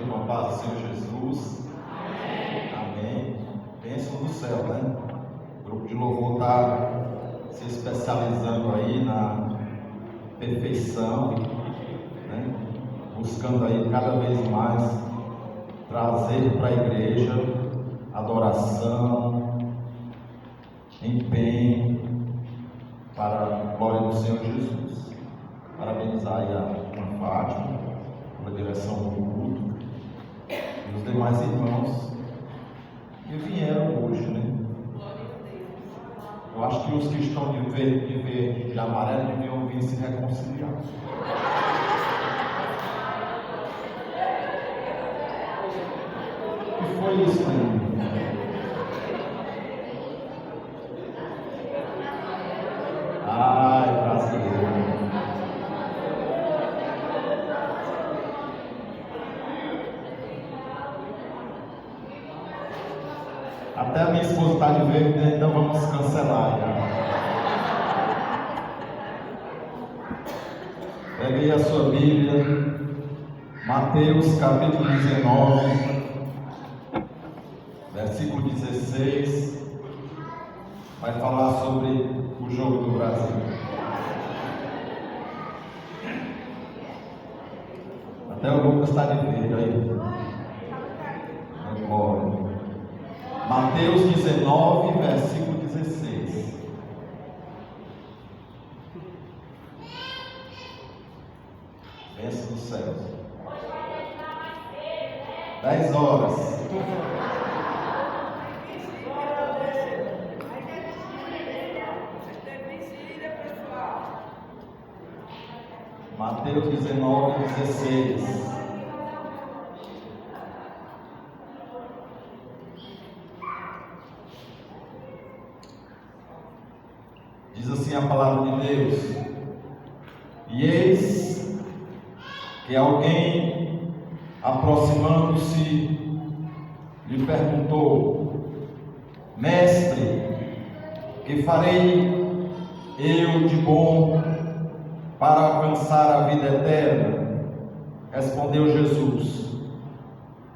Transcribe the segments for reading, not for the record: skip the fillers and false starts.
com a paz do Senhor Jesus. Amém. Bênção do céu, né? O grupo de louvor está se especializando aí na perfeição, né? Buscando aí cada vez mais trazer para a igreja adoração, empenho para a glória do Senhor Jesus. Parabenizar aí a irmã Fátima pela direção do culto e os demais irmãos que vieram hoje, né? Eu acho que os que estão de verde, de amarelo deviam vir se reconciliar. O que foi isso aí? Ai, brasileiro. Até a minha esposa está de verde, né? Então vamos cancelar já. Peguei a sua Bíblia, Mateus capítulo 19, versículo 16, vai falar sobre o jogo do Brasil. Até o Lucas está de verde aí. Agora. Mateus 19, versículo 16. Bênção dos céus. 10 horas. Mateus 19, 16. Diz assim a palavra de Deus: e eis que alguém, aproximando-se, lhe perguntou: Mestre, que farei eu de bom para alcançar a vida eterna? Respondeu Jesus: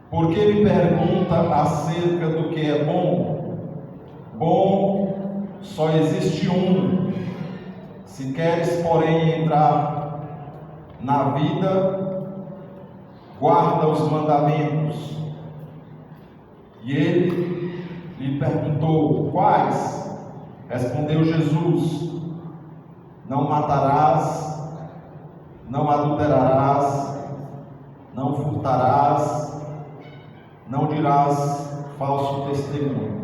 por que me pergunta acerca do que é bom? Bom só existe um. Se queres, porém, entrar na vida, guarda os mandamentos. E ele lhe perguntou: quais? Respondeu Jesus: não matarás, não adulterarás, não furtarás, não dirás falso testemunho.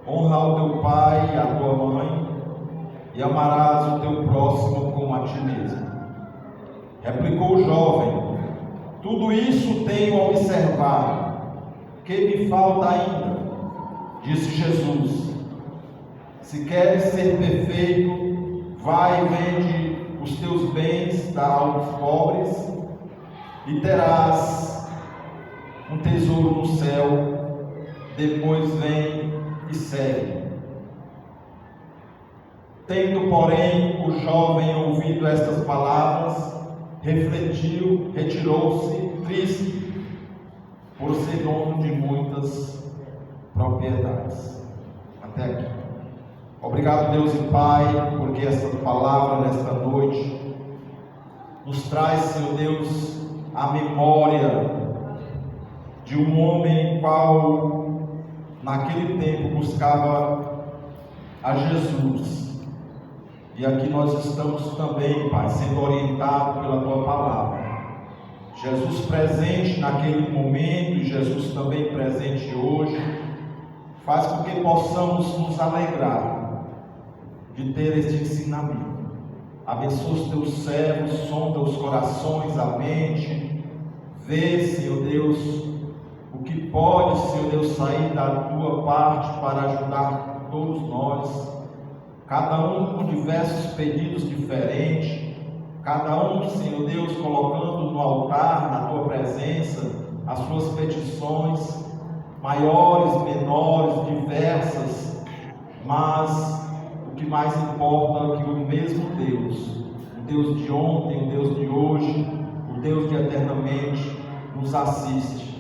Honra o teu pai e a tua mãe, e amarás o teu próximo como a ti mesmo. Replicou o jovem: tudo isso tenho observado. Que me falta ainda? Disse Jesus: se queres ser perfeito, vai e vende os teus bens, dá aos pobres, e terás um tesouro no céu. Depois vem e segue. Tendo, porém, o jovem ouvido estas palavras, refletiu, retirou-se triste, por ser dono de muitas propriedades. Até aqui. Obrigado, Deus e Pai, porque esta palavra nesta noite nos traz, Senhor Deus, a memória de um homem qual naquele tempo buscava a Jesus. E aqui nós estamos também, Pai, sendo orientados pela Tua palavra. Jesus presente naquele momento e Jesus também presente hoje, faz com que possamos nos alegrar de ter este ensinamento. Abençoa os Teus servos, sonda os corações, a mente, vê, Senhor Deus, o que pode, Senhor Deus, sair da Tua parte para ajudar todos nós, cada um com diversos pedidos diferentes, cada um, Senhor Deus, colocando no altar, na Tua presença, as suas petições, maiores, menores, diversas, mas o que mais importa é que o mesmo Deus, o Deus de ontem, o Deus de hoje, o Deus de eternamente, nos assiste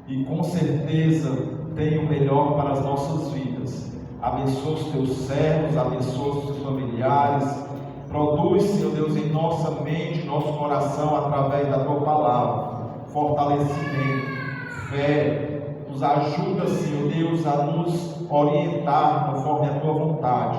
e com certeza tem o melhor para as nossas vidas. Abençoa os teus servos, abençoa os teus familiares. Produz, Senhor Deus, em nossa mente, nosso coração, através da tua palavra, fortalecimento, fé. Nos ajuda, Senhor Deus, a nos orientar conforme a tua vontade.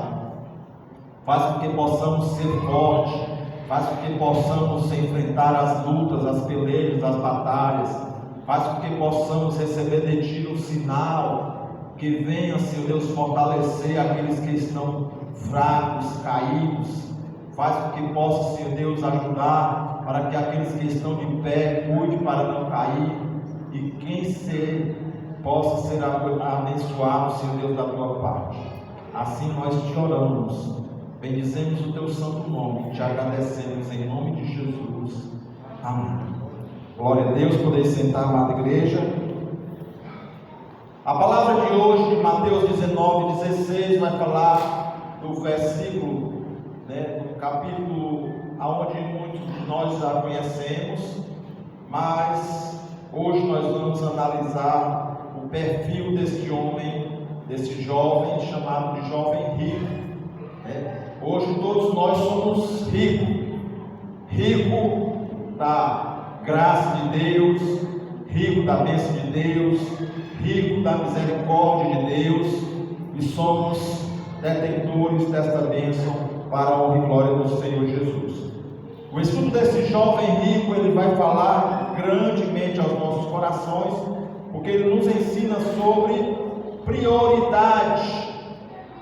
Faz com que possamos ser fortes, faz com que possamos enfrentar as lutas, as pelejas, as batalhas. Faz com que possamos receber de ti um sinal que venha, Senhor Deus, fortalecer aqueles que estão fracos, caídos. Faz com que possa, Senhor Deus, ajudar para que aqueles que estão de pé cuide para não cair. E quem possa ser abençoado, Senhor Deus, da tua parte. Assim nós te oramos, bendizemos o teu santo nome, te agradecemos em nome de Jesus. Amém. Glória a Deus. Podeis sentar, amada igreja. A palavra de hoje, de Mateus 19:16, vai falar do versículo, do capítulo aonde muitos de nós já conhecemos, mas hoje nós vamos analisar o perfil deste homem, desse jovem, chamado de jovem rico. Hoje todos nós somos ricos, rico da graça de Deus, rico da bênção de Deus, rico da misericórdia de Deus, e somos detentores desta bênção para a honra e glória do Senhor Jesus. O estudo desse jovem rico, ele vai falar grandemente aos nossos corações, porque ele nos ensina sobre prioridade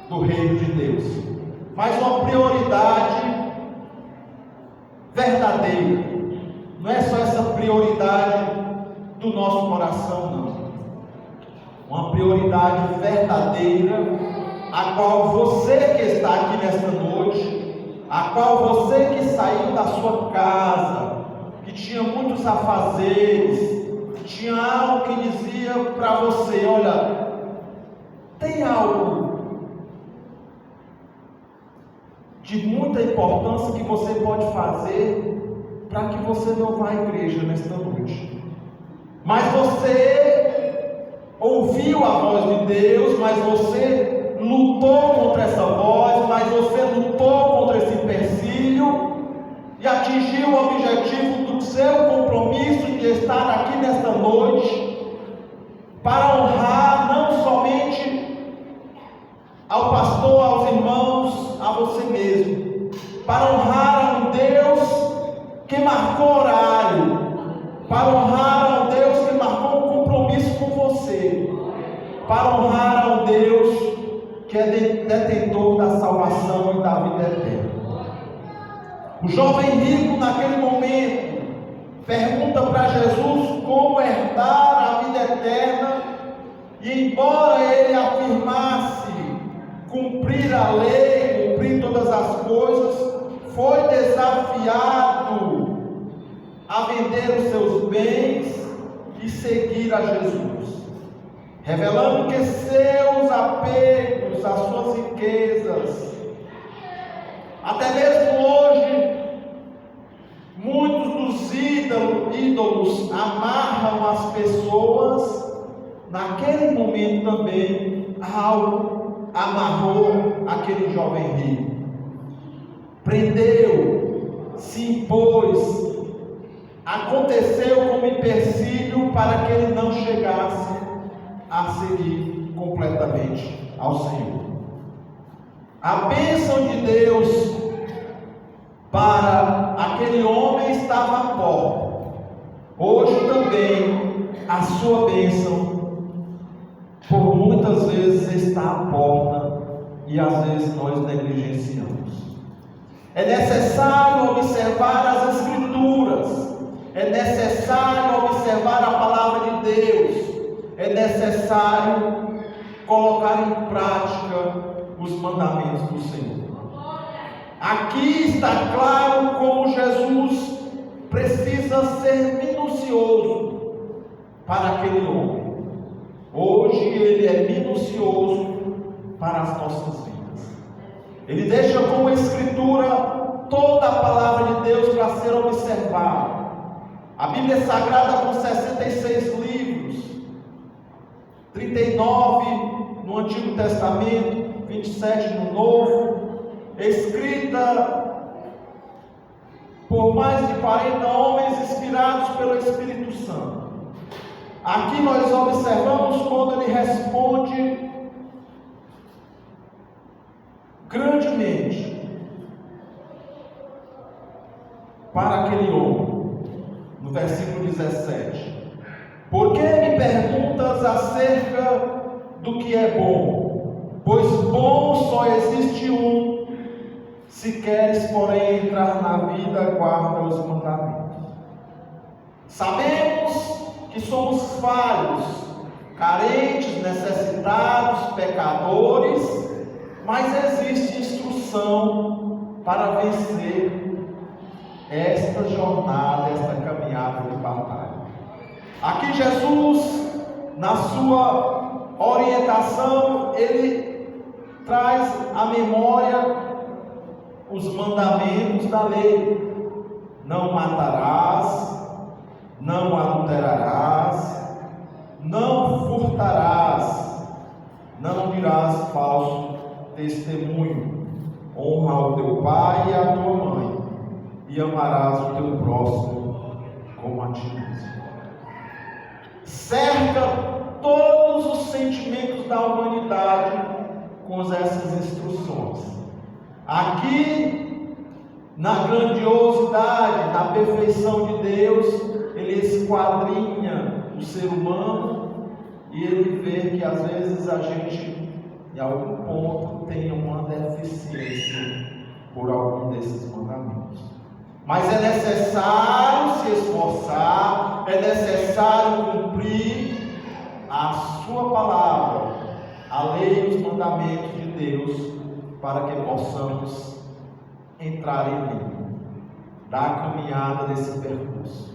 do reino de Deus, mas uma prioridade verdadeira. Não é só essa prioridade do nosso coração, não. Uma prioridade verdadeira, a qual você que está aqui nesta noite, a qual você que saiu da sua casa, que tinha muitos afazeres, tinha algo que dizia para você: olha, tem algo de muita importância que você pode fazer para que você não vá à igreja nesta noite. Mas você ouviu a voz de Deus, mas você lutou contra essa voz, mas você lutou contra esse empecilho e atingiu o objetivo do seu compromisso de estar aqui nesta noite para honrar não somente ao pastor, aos irmãos, a você mesmo, para honrar a um Deus que marcou horário, para honrar a um Deus que marcou um compromisso com você, para honrar a um Deus que é detentor da salvação e da vida eterna. O jovem rico, naquele momento, pergunta para Jesus como herdar a vida eterna, e embora ele afirmasse cumprir a lei, cumprir todas as coisas, foi desafiado a vender os seus bens e seguir a Jesus, revelando que seus apegos, as suas riquezas, até mesmo hoje, muitos dos ídolos amarram as pessoas. Naquele momento também algo amarrou aquele jovem rico, prendeu, se impôs, aconteceu como empecilho para que ele não chegasse a seguir completamente ao Senhor. A bênção de Deus para aquele homem estava à porta. Hoje também a sua bênção por muitas vezes está à porta e às vezes nós negligenciamos. É necessário observar as Escrituras, é necessário observar a palavra de Deus, é necessário colocar em prática os mandamentos do Senhor. Aqui está claro como Jesus precisa ser minucioso para aquele homem. Hoje ele é minucioso para as nossas vidas. Ele deixa como escritura toda a palavra de Deus para ser observada. A Bíblia Sagrada com 66 livros, 39 no Antigo Testamento, 27 no Novo, escrita por mais de 40 homens inspirados pelo Espírito Santo. Aqui nós observamos quando ele responde grandemente para aquele homem, no versículo 17: por que me perguntas acerca do que é bom? Pois bom só existe um. Se queres, porém, entrar na vida, guarda os mandamentos. Sabemos que somos falhos, carentes, necessitados, pecadores, mas existe instrução para vencer esta jornada, esta caminhada de batalha. Aqui Jesus, na sua orientação, ele traz à memória os mandamentos da lei: não matarás, não adulterarás, não furtarás, não dirás falso testemunho, honra o teu pai e a tua mãe, e amarás o teu próximo como a ti mesmo. Cerca todos os sentimentos da humanidade com essas instruções. Aqui, na grandiosidade, na perfeição de Deus, ele esquadrinha o ser humano e ele vê que às vezes a gente, em algum ponto, tem uma deficiência por algum desses mandamentos. Mas é necessário se esforçar, é necessário cumprir a sua palavra, a lei e os mandamentos de Deus, para que possamos entrar em linha, dar a caminhada desse percurso,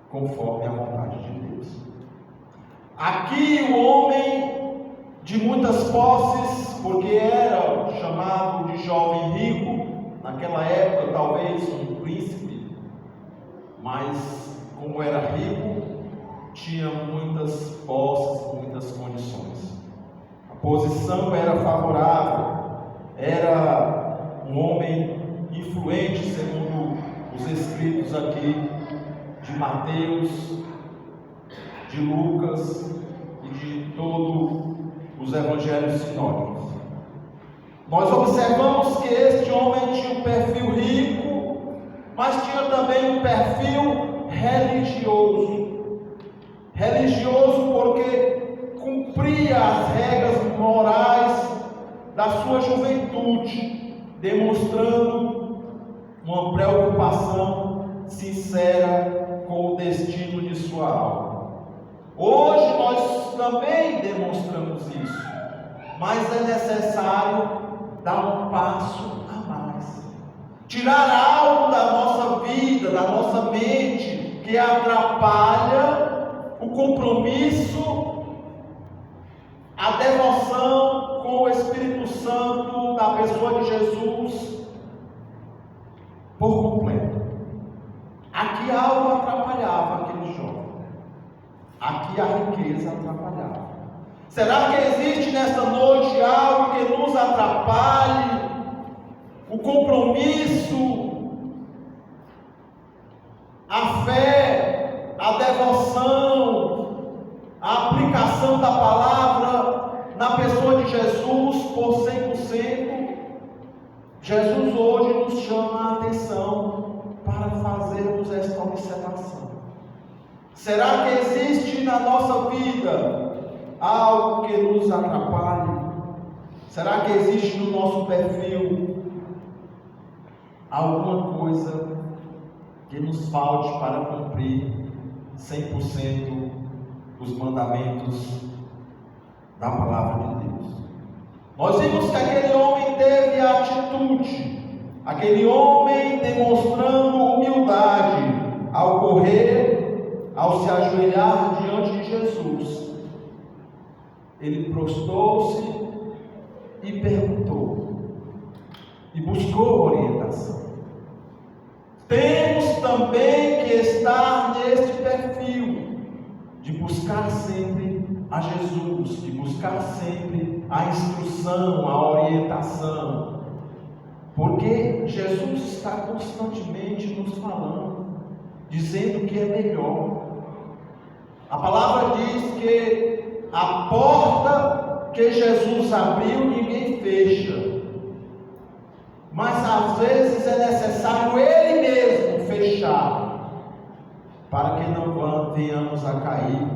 conforme a vontade de Deus. Aqui o homem de muitas posses, porque era chamado de jovem rico, naquela época talvez um príncipe, mas como era rico, tinha muitas posses, muitas condições. A posição era favorável, era um homem influente, segundo os escritos aqui de Mateus, de Lucas e de todos os evangelhos sinóticos. Nós observamos que este homem tinha um perfil rico, mas tinha também um perfil religioso. Religioso porque cumpria as regras morais da sua juventude, demonstrando uma preocupação sincera com o destino de sua alma. Hoje nós também demonstramos isso, mas é necessário dar um passo a mais, tirar algo da nossa vida, da nossa mente, que atrapalha o compromisso, a devoção com o Espírito Santo da pessoa de Jesus por completo. Aqui algo atrapalhava aquele jovem, aqui a riqueza atrapalhava. Será que existe nesta noite algo que nos atrapalhe? O compromisso, a fé, a devoção, a aplicação da palavra na pessoa de Jesus por 100%? Jesus hoje nos chama a atenção para fazermos esta observação. Será que existe na nossa vida algo que nos atrapalhe? Será que existe no nosso perfil alguma coisa que nos falte para cumprir 100% os mandamentos da palavra de Deus? Nós vimos que aquele homem teve a atitude, aquele homem demonstrando humildade ao correr, ao se ajoelhar diante de Jesus. Ele prostrou-se e perguntou, e buscou orientação. temos também que estar neste perfil de buscar sempre a Jesus, de buscar sempre a instrução, a orientação, porque Jesus está constantemente nos falando, dizendo que é melhor. A palavra diz que a porta que Jesus abriu ninguém fecha, mas às vezes é necessário Ele mesmo fechar, para que não venhamos a cair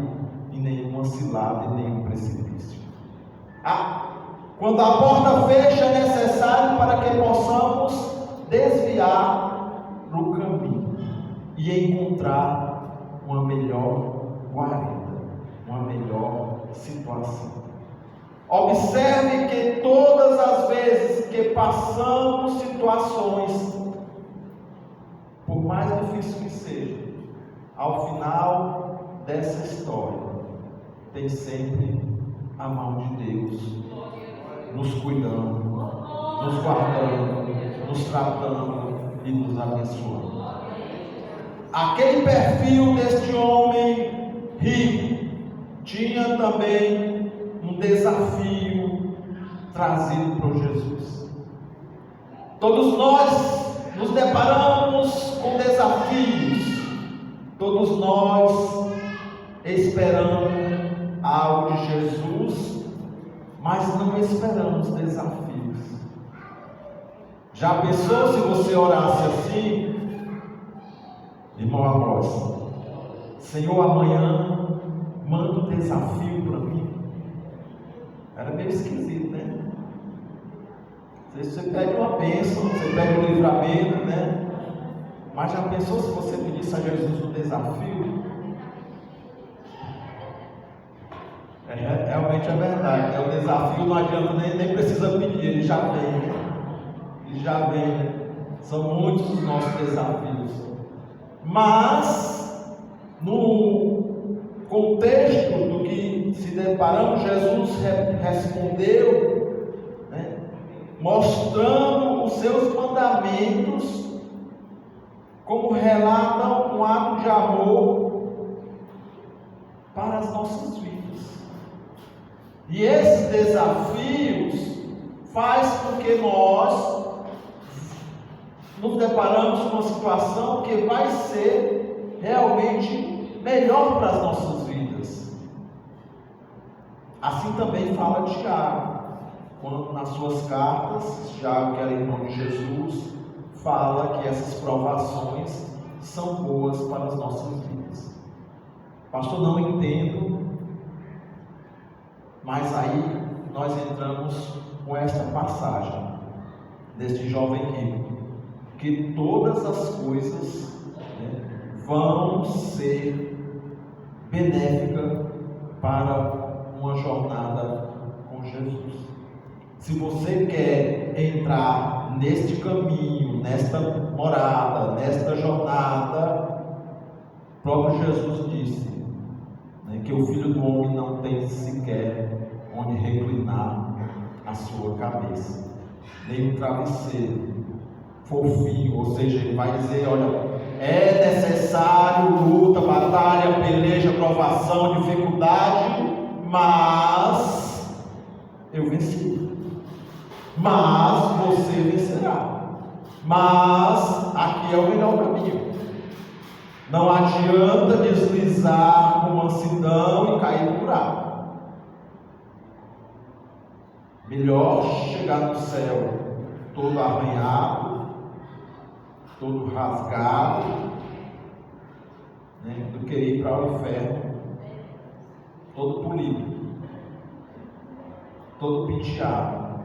em nenhuma cilada, em nenhum precipício. Quando a porta fecha, é necessário para que possamos desviar no caminho e encontrar uma melhor guarida, uma melhor situação. Observe que todas as vezes que passamos situações, por mais difícil que seja, ao final dessa história, tem sempre a mão de Deus nos cuidando, nos guardando, nos tratando e nos abençoando. Aquele perfil deste homem rico tinha também um desafio trazido por Jesus. Todos nós nos deparamos com desafios, todos nós esperamos algo de Jesus, mas não esperamos desafios. Já pensou se você orasse assim? Irmão Amós, Senhor, amanhã manda um desafio para mim. Era meio esquisito, né? Você pede uma bênção, você pede um livramento, né? Mas já pensou se você pedisse a Jesus um desafio? Realmente é verdade, né? O desafio não adianta, nem precisa pedir, ele já vem, né? Ele já vem, né? São muitos os nossos desafios. Mas, no contexto do que se deparamos, Jesus respondeu, né, mostrando os seus mandamentos, como relatam um ato de amor para as nossas vidas. E esses desafios faz com que nós nos deparamos com uma situação que vai ser realmente melhor para as nossas vidas. Assim também fala Tiago, quando nas suas cartas, Tiago, que era irmão de Jesus, fala que essas provações são boas para as nossas vidas. Pastor, não entendo, mas aí nós entramos com esta passagem deste jovem rico, que todas as coisas, né, vão ser benéficas para uma jornada com Jesus. Se você quer entrar neste caminho, nesta morada, nesta jornada, o próprio Jesus disse, né, que o Filho do Homem não tem sequer onde reclinar a sua cabeça, nem um travesseiro fofinho, ou seja, ele vai dizer, olha, é necessário luta, batalha, peleja, provação, dificuldade, mas eu venci, mas você vencerá, mas aqui é o melhor caminho. Não adianta deslizar com mansidão e cair no buraco. Melhor chegar no céu todo arranhado, todo rasgado, né, do que ir para o inferno todo polido, todo penteado,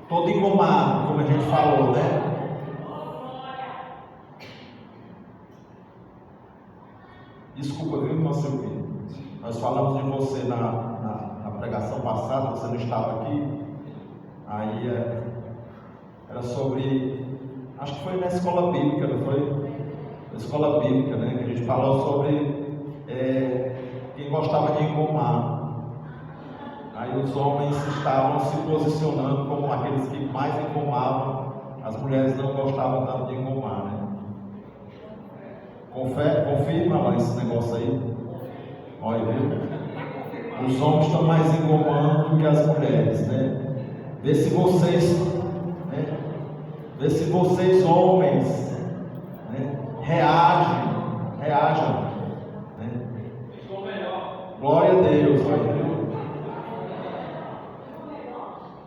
todo engomado, como a gente falou, né? Desculpa, viu, irmão Silvio? Nós falamos de você na pregação passada, você não estava aqui. Aí era sobre, acho que foi na escola bíblica, não foi? Na escola bíblica, né? Que a gente falou sobre quem gostava de engomar. Aí os homens estavam se posicionando como aqueles que mais engomavam as mulheres não gostavam tanto de engomar, né? Confirma lá esse negócio aí. Olha, viu? Os homens estão mais engomando do que as mulheres, né? Vê se vocês, né? Vê se vocês homens, né? Reagem, né? Glória a Deus,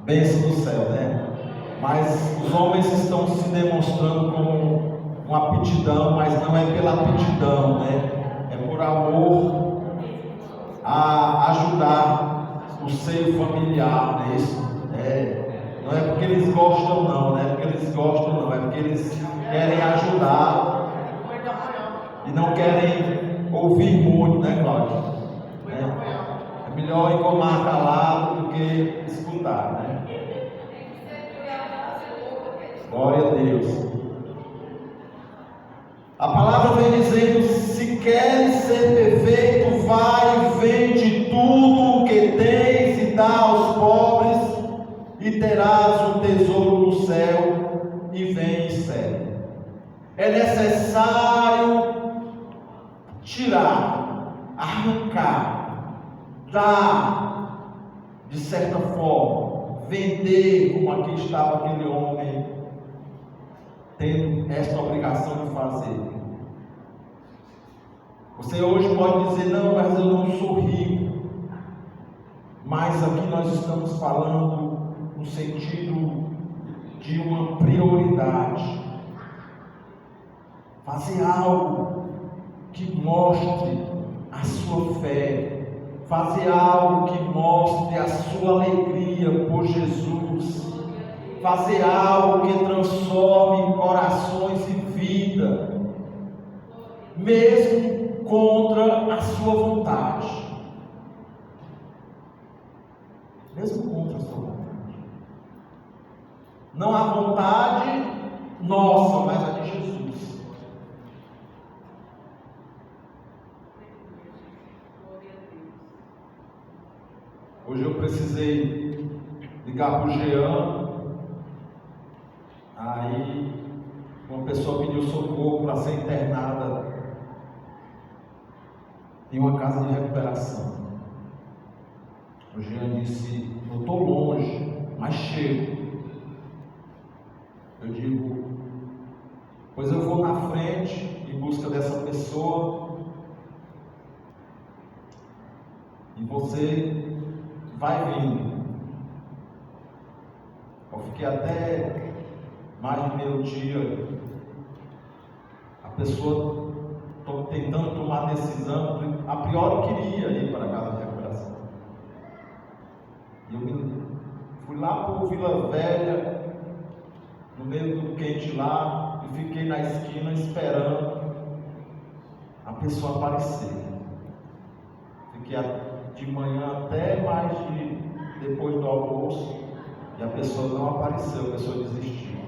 bênção do céu, né? Mas os homens estão se demonstrando como uma aptidão, mas não é pela aptidão, né? É por amor a ajudar o seio familiar, né? Isso não é porque eles gostam, não é porque eles gostam, não, é porque eles querem ajudar e não querem ouvir muito, né, Cláudio? É melhor engomar calado do que escutar, né? Glória a Deus. A palavra vem dizendo: se queres ser perfeito, vai e vende tudo o que tens e dá aos pobres, e terás um tesouro no céu, e vem e segue. É necessário tirar, arrancar, dar, de certa forma, vender, como aqui estava aquele homem tendo esta obrigação de fazer. Você hoje pode dizer: não, mas eu não sou rico. Mas aqui nós estamos falando no sentido de uma prioridade. Fazer algo que mostre a sua fé, fazer algo que mostre a sua alegria por Jesus, fazer algo que transforme corações e vida, mesmo contra a sua vontade. Mesmo contra a sua vontade. Não a vontade nossa, mas a de Jesus. Hoje eu precisei ligar para o Jean. Aí uma pessoa pediu socorro para ser internada em uma casa de recuperação. O Jean disse: eu estou longe, mas chego. Eu digo: pois eu vou na frente em busca dessa pessoa e você vai vindo. Eu fiquei até mais de meio-dia, a pessoa tentando tomar decisão. A priori queria ir para a casa de recuperação. E eu fui lá para o Vila Velha, no meio do quente lá, e fiquei na esquina esperando a pessoa aparecer. Fiquei de manhã até mais depois do almoço, e a pessoa não apareceu, a pessoa desistiu.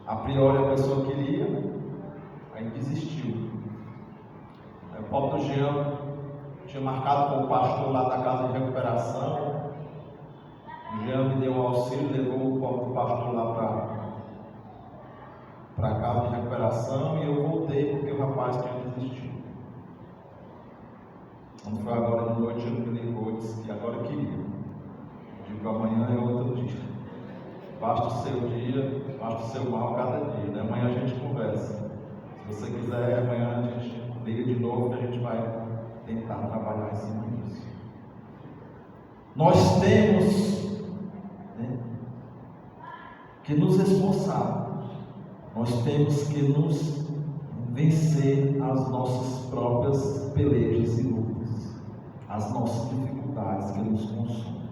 A priori a pessoa queria, aí desistiu. Aí o Paulo do Jean tinha marcado com o pastor lá da casa de recuperação. O Jean me deu um auxílio, levou o pastor lá para a casa de recuperação, e eu voltei porque o rapaz tinha desistido. Quando foi agora de noite, ele me ligou e disse que agora queria. Eu digo: amanhã é outro dia. Basta o seu dia, basta o seu mal cada dia, né? Amanhã a gente conversa. Se você quiser, amanhã a gente liga de novo, que a gente vai tentar trabalhar em cima disso. Nós temos, né, que nos esforçar. Nós temos que nos vencer as nossas próprias pelejas e lutas, as nossas dificuldades que nos consomem.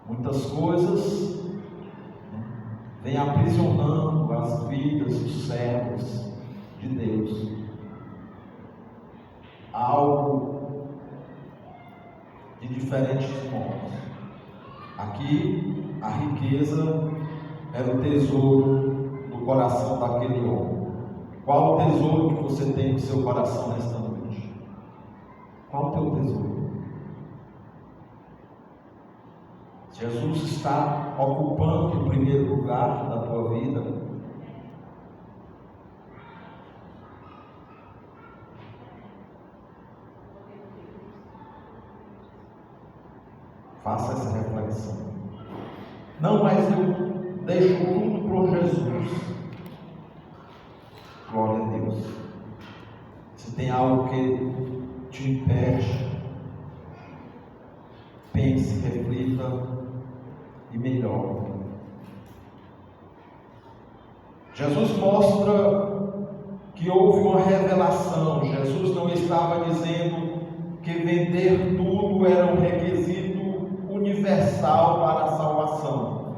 Muitas coisas vem aprisionando as vidas dos servos de Deus. Algo de diferentes modos. Aqui, a riqueza era o tesouro do coração daquele homem. Qual o tesouro que você tem no seu coração nesta noite? Qual o teu tesouro? Jesus está ocupando o primeiro lugar da tua vida? Faça essa reflexão. Não, mas eu deixo tudo por Jesus. Glória a Deus. Se tem algo que te impede, pense, reflita e melhore. Jesus mostra que houve uma revelação. Jesus não estava dizendo que vender tudo era um requisito universal para a salvação,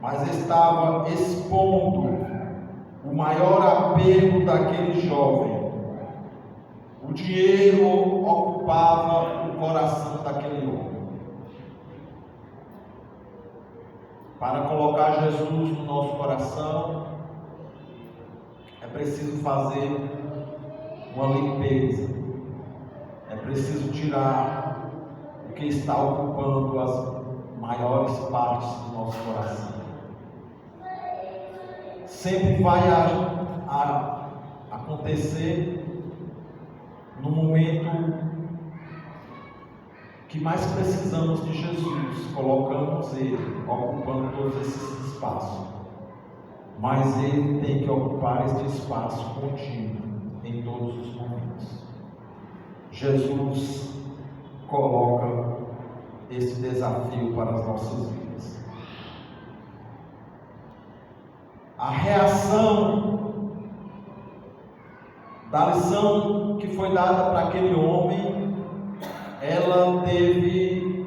mas estava expondo o maior apego daquele jovem. O dinheiro ocupava o coração daquele homem. Para colocar Jesus no nosso coração, é preciso fazer uma limpeza. É preciso tirar o que está ocupando as maiores partes do nosso coração. Sempre vai acontecer no momento que mais precisamos de Jesus, colocamos Ele, ocupando todos esses espaços. Mas Ele tem que ocupar este espaço contínuo em todos os momentos. Jesus coloca esse desafio para as nossas vidas. A reação da lição que foi dada para aquele homem, ela teve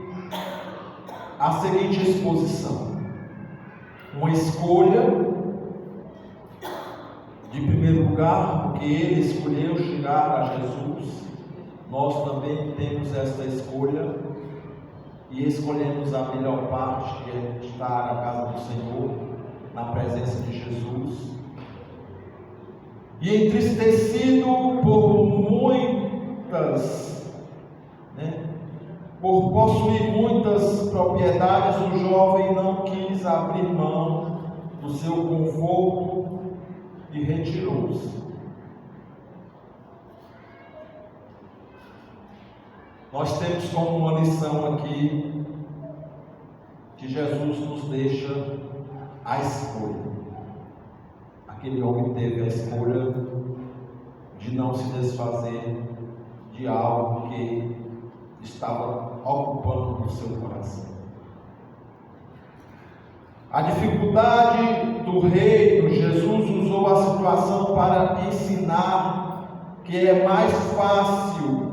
a seguinte exposição: uma escolha, de primeiro lugar, porque ele escolheu chegar a Jesus. Nós também temos essa escolha e escolhemos a melhor parte, que é estar na casa do Senhor, na presença de Jesus. E entristecido por por possuir muitas propriedades, o jovem não quis abrir mão do seu conforto e retirou-se. Nós temos como uma lição aqui que Jesus nos deixa a escolha. Aquele homem teve a escolha de não se desfazer de algo que estava ocupando o seu coração. A dificuldade do reino, Jesus usou a situação para ensinar que é mais fácil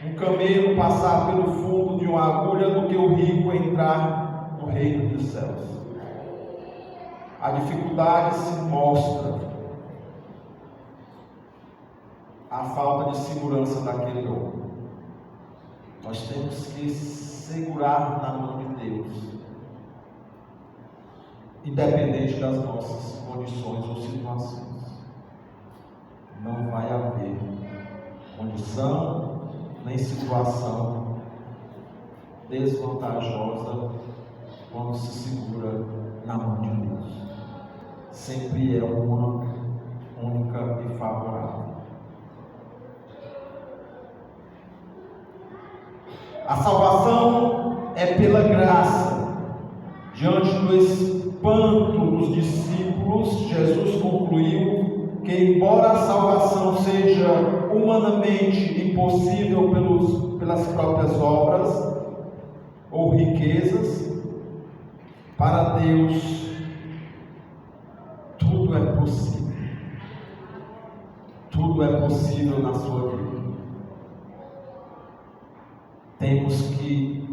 um camelo passar pelo fundo de uma agulha do que o rico entrar no reino dos céus. A dificuldade se mostra a falta de segurança daquele homem. Nós temos que segurar na mão de Deus, independente das nossas condições ou situações. Não vai haver condição nem situação desvantajosa quando se segura na mão de Deus. Sempre é uma única e favorável. A salvação é pela graça. Diante do espanto dos discípulos, Jesus concluiu que, embora a salvação seja humanamente impossível pelas próprias obras ou riquezas, para Deus tudo é possível. Tudo é possível na sua vida. Temos que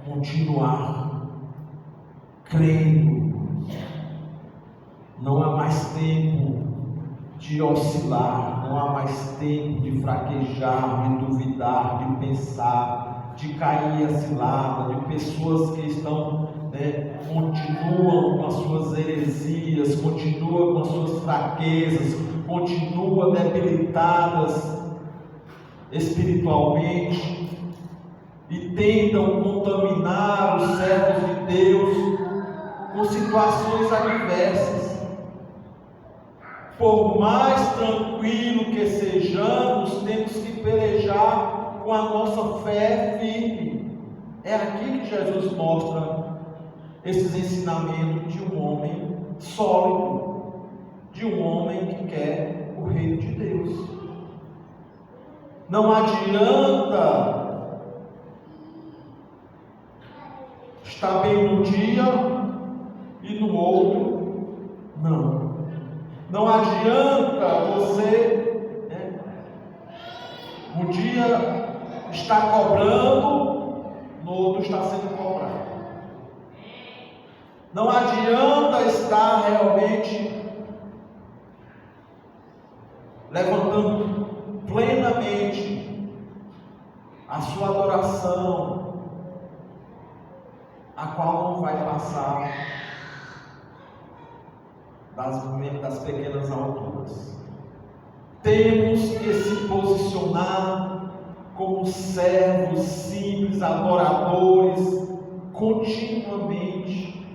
continuar crendo. Não há mais tempo de oscilar, não há mais tempo de fraquejar, de duvidar, de pensar, de cair a cilada, de pessoas que estão, continuam com as suas heresias, continuam com as suas fraquezas, continuam debilitadas espiritualmente. e tentam contaminar os servos de Deus com situações adversas. Por mais tranquilo que sejamos, temos que pelejar com a nossa fé firme. É aqui que Jesus mostra esses ensinamentos de um homem sólido, de um homem que quer o reino de Deus. Não adianta estar bem num dia e no outro não. Não adianta você, um dia estar cobrando, no outro está sendo cobrado. Não adianta estar realmente levantando plenamente a sua adoração, a qual não vai passar das pequenas alturas. Temos que se posicionar como servos simples, adoradores, continuamente.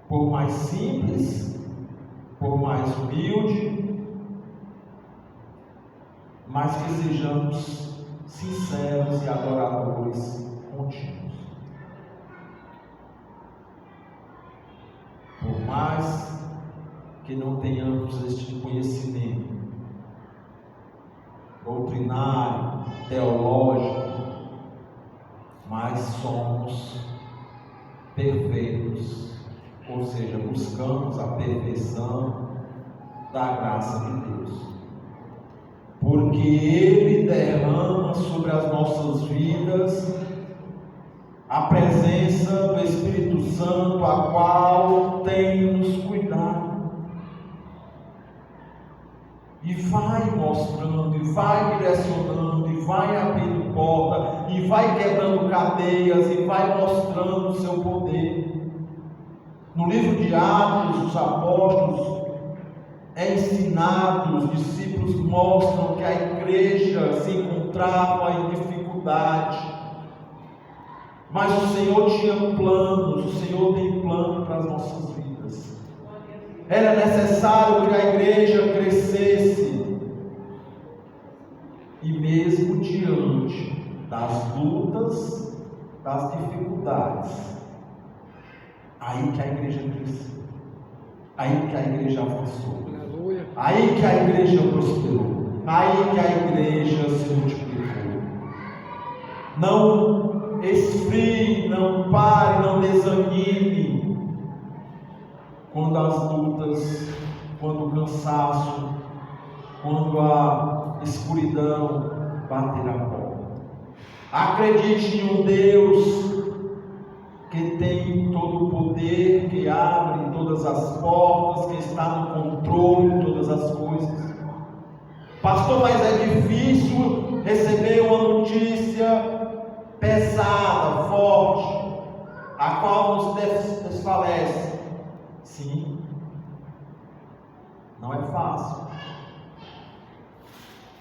Por mais simples, por mais humilde, mas que sejamos sinceros e adoradores contínuos. Por mais que não tenhamos este conhecimento doutrinário, teológico, mas somos perfeitos, ou seja, buscamos a perfeição da graça de Deus, porque Ele derrama sobre as nossas vidas a presença do Espírito Santo, a qual tem nos cuidado, e vai mostrando, e vai direcionando, e vai abrindo porta, e vai quebrando cadeias, e vai mostrando o seu poder. No livro de Atos, os apóstolos é ensinado, os discípulos mostram que a igreja se encontrava em dificuldade, mas o Senhor tinha planos, o Senhor tem plano para as nossas vidas. Era necessário que a igreja crescesse, e mesmo diante das lutas, das dificuldades, aí que a igreja cresceu, aí que a igreja avançou, aí que a igreja prosperou, aí que a igreja se multiplicou. Não esfrie, não pare, não desanime quando as lutas, quando o cansaço, quando a escuridão bater a porta. Acredite em um Deus que tem todo o poder, que abre todas as portas, que está no controle de todas as coisas. Pastor, mas é difícil receber uma notícia pesada, forte, a qual nos desfalece. Sim, não é fácil.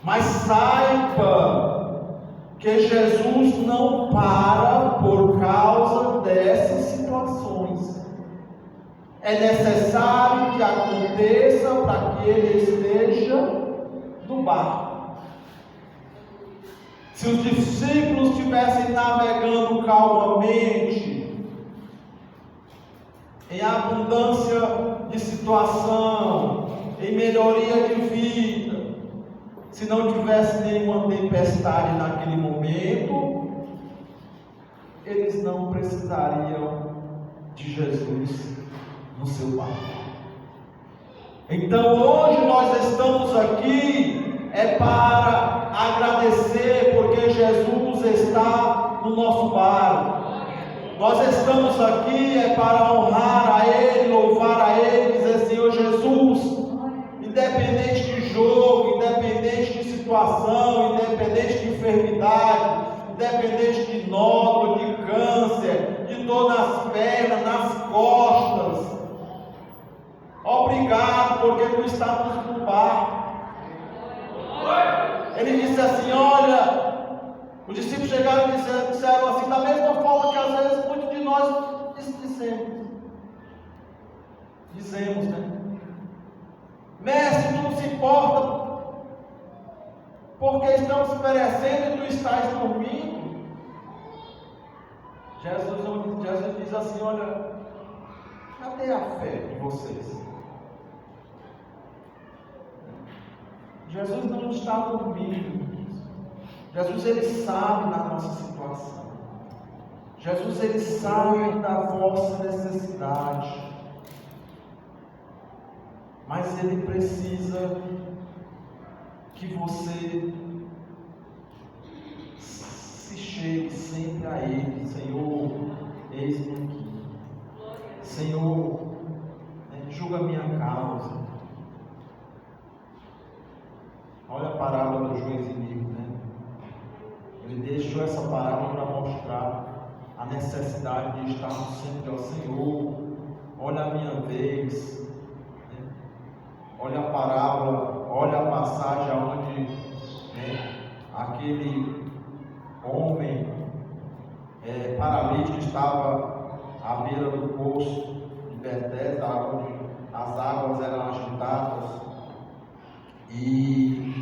Mas saiba que Jesus não para por causa dessas situações. É necessário que aconteça para que ele esteja no barco. Se os discípulos estivessem navegando calmamente, em abundância de situação, em melhoria de vida, se não tivesse nenhuma tempestade naquele momento, eles não precisariam de Jesus no seu barco. Então hoje nós estamos aqui para agradecer, porque Jesus está no nosso barco. Nós estamos aqui para honrar a Ele, louvar a Ele, dizer: Senhor Jesus, independente de jogo, independente de situação, independente de enfermidade, independente de nódulo, de câncer, de dor nas pernas, nas costas, obrigado, porque tu estás no barco. Ele disse assim: olha, Os discípulos chegaram e disseram assim, da mesma forma que às vezes muitos de nós dizemos, né? Mestre, tu não se importa, porque estamos perecendo e tu estás dormindo. Jesus diz assim, olha, cadê a fé de vocês? Jesus não está dormindo. Jesus, ele sabe da nossa situação. Jesus, ele sabe da vossa necessidade. Mas ele precisa que você se chegue sempre a ele. Senhor, eis-me aqui. Senhor, julga a minha causa. Olha a parábola do juiz iníquo, né? Ele deixou essa parábola para mostrar a necessidade de estarmos sempre ao Senhor. Olha a minha vez, né? Olha a parábola, olha a passagem onde, né, aquele homem paralítico estava à beira do poço de Betesda, onde as águas eram agitadas, e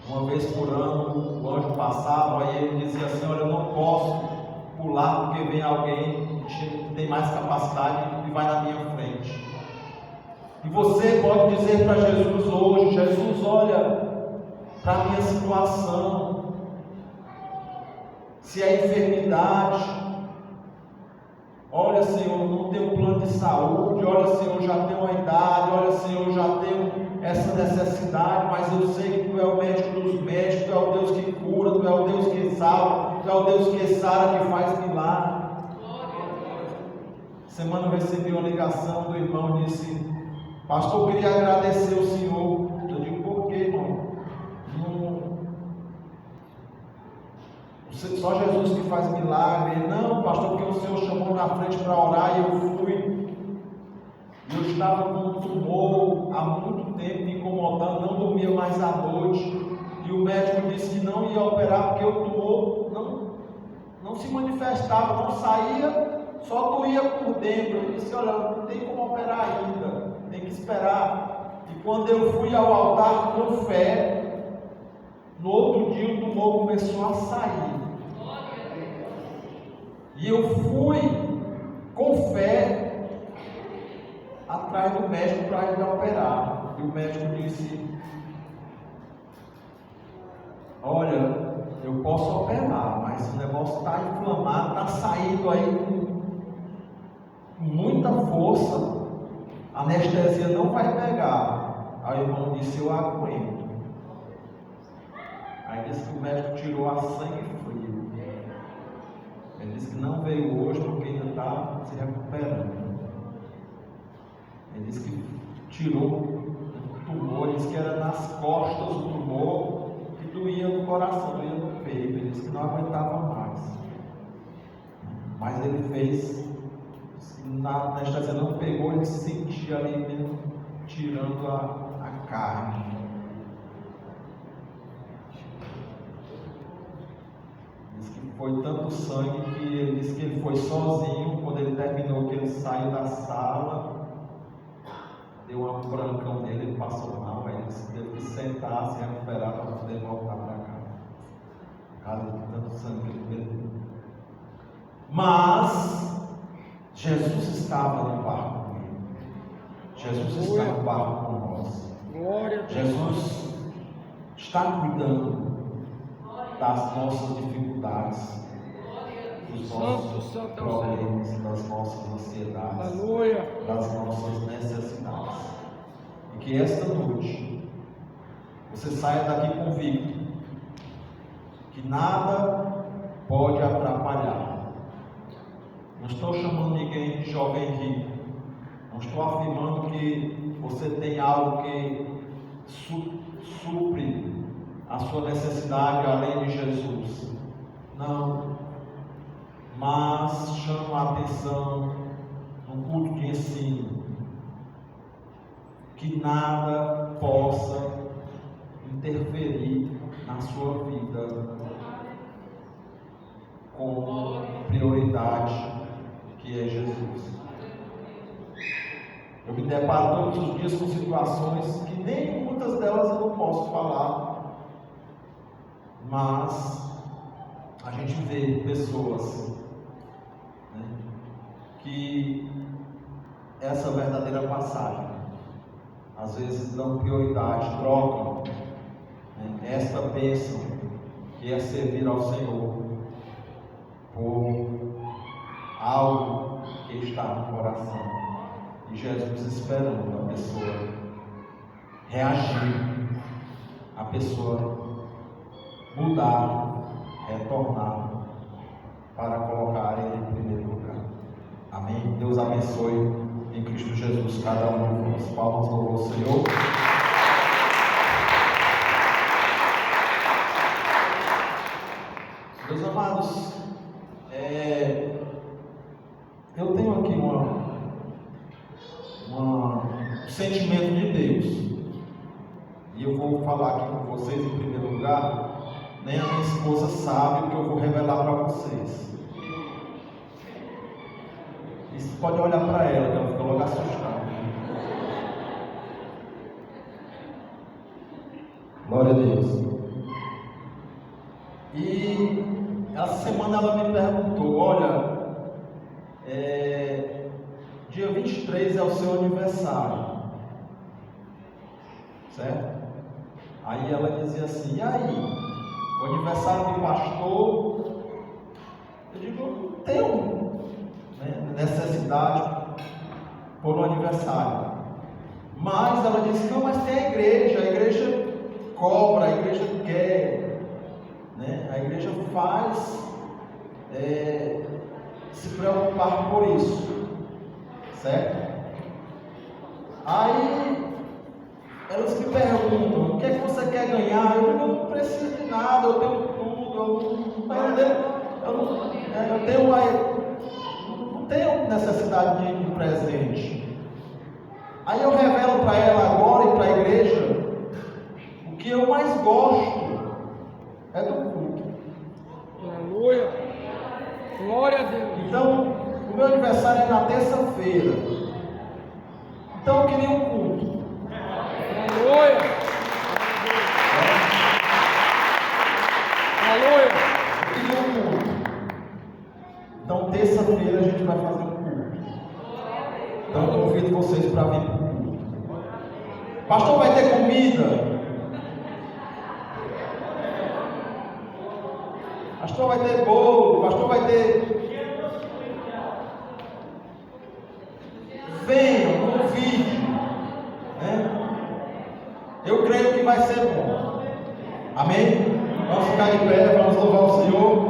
uma vez por ano o anjo passava e ele dizia assim, olha, eu não posso pular porque vem alguém que tem mais capacidade e vai na minha frente. E você pode dizer para Jesus hoje, Jesus, olha para a minha situação, se é enfermidade, olha, Senhor, não tenho um plano de saúde, olha, Senhor, já tenho uma idade, olha, Senhor, já tenho essa necessidade, mas eu sei que Tu é o médico dos médicos, Tu é o Deus que cura, Tu é o Deus que salva, Tu é o Deus que sara, que faz milagre. Semana eu recebi uma ligação do irmão e disse, pastor, eu queria agradecer o Senhor. Eu digo, por quê, irmão? Só Jesus que faz milagre. Ele, não, pastor, porque o Senhor chamou na frente para orar e eu fui. Eu estava com um tumor há muito tempo me incomodando, não dormia mais à noite. E o médico disse que não ia operar porque o tumor não se manifestava, não saía, só doía por dentro. Eu disse, olha, não tem como operar ainda, tem que esperar. E quando eu fui ao altar com fé, no outro dia o tumor começou a sair. E eu fui com fé atrás do médico para ele operar. E o médico disse, olha, eu posso operar, mas o negócio está inflamado, está saindo aí com muita força, a anestesia não vai pegar. Aí o irmão disse, eu aguento. Aí disse que o médico tirou a sangue frio. Ele disse que não veio hoje porque ainda está se recuperando. Ele disse que tirou o tumor, ele disse que era nas costas do tumor, que doía no coração, doía no peito. Ele disse que não aguentava mais. Mas ele fez, na anestesia não pegou, ele sentia ali mesmo, tirando a carne. Diz que foi tanto sangue que ele disse que ele foi sozinho. Quando ele terminou, que ele saiu da sala, deu um brancão nele, ele passou mal, aí ele teve que sentar, se recuperar para poder voltar para casa. Por causa de tanto sangue que ele perdeu. Mas Jesus estava no barco com ele. Jesus está no barco com nós. Jesus está cuidando das nossas dificuldades, dos nossos problemas, das nossas ansiedades, das nossas necessidades. E que esta noite você saia daqui convicto que nada pode atrapalhar. Não estou chamando ninguém de jovem rico, não estou afirmando que você tem algo que supre a sua necessidade além de Jesus. Não. Mas chamo a atenção no culto de ensino, que nada possa interferir na sua vida, como prioridade, que é Jesus. Eu me deparo todos os dias com situações que nem muitas delas eu não posso falar, mas a gente vê pessoas, né, que essa verdadeira passagem, às vezes dão prioridade, trocam, né, esta bênção que é servir ao Senhor por algo que está no coração. E Jesus esperando a pessoa reagir, a pessoa mudar, retornar, para colocar Ele em primeiro lugar. Amém? Deus abençoe em Cristo Jesus cada um de nós. Palmas ao Senhor. Meus amados, eu tenho aqui um sentimento de Deus, e eu vou falar aqui com vocês em primeiro lugar. Nem a minha esposa sabe o que eu vou revelar para vocês. Isso pode olhar para ela, que ela fica logo assustada. Glória a Deus. E essa semana ela me perguntou: olha, dia 23 é o seu aniversário, certo? Aí ela dizia assim: e aí, o aniversário do pastor? Eu digo: não tenho, né, necessidade por um aniversário. Mas ela disse: não, mas tem a igreja cobra, a igreja quer, né? A igreja faz se preocupar por isso, certo? Aí elas me perguntam: o que é que você quer ganhar? Eu digo: eu não preciso de nada, eu tenho tudo, eu não tenho necessidade de presente. Aí eu revelo para ela agora e para a igreja: o que eu mais gosto é do culto. Aleluia! Glória a Deus! Então, o meu aniversário é na terça-feira. Então eu queria um culto. Aleluia! Aleluia! Eu queria um culto. Então terça-feira a gente vai fazer um culto. Então eu convido vocês para vir para o culto. Pastor, vai ter comida? Pastor, vai ter bolo? Pastor, vai ter... Venham, convide, né? Eu creio que vai ser bom. Amém? Vamos ficar de pé, vamos louvar o Senhor.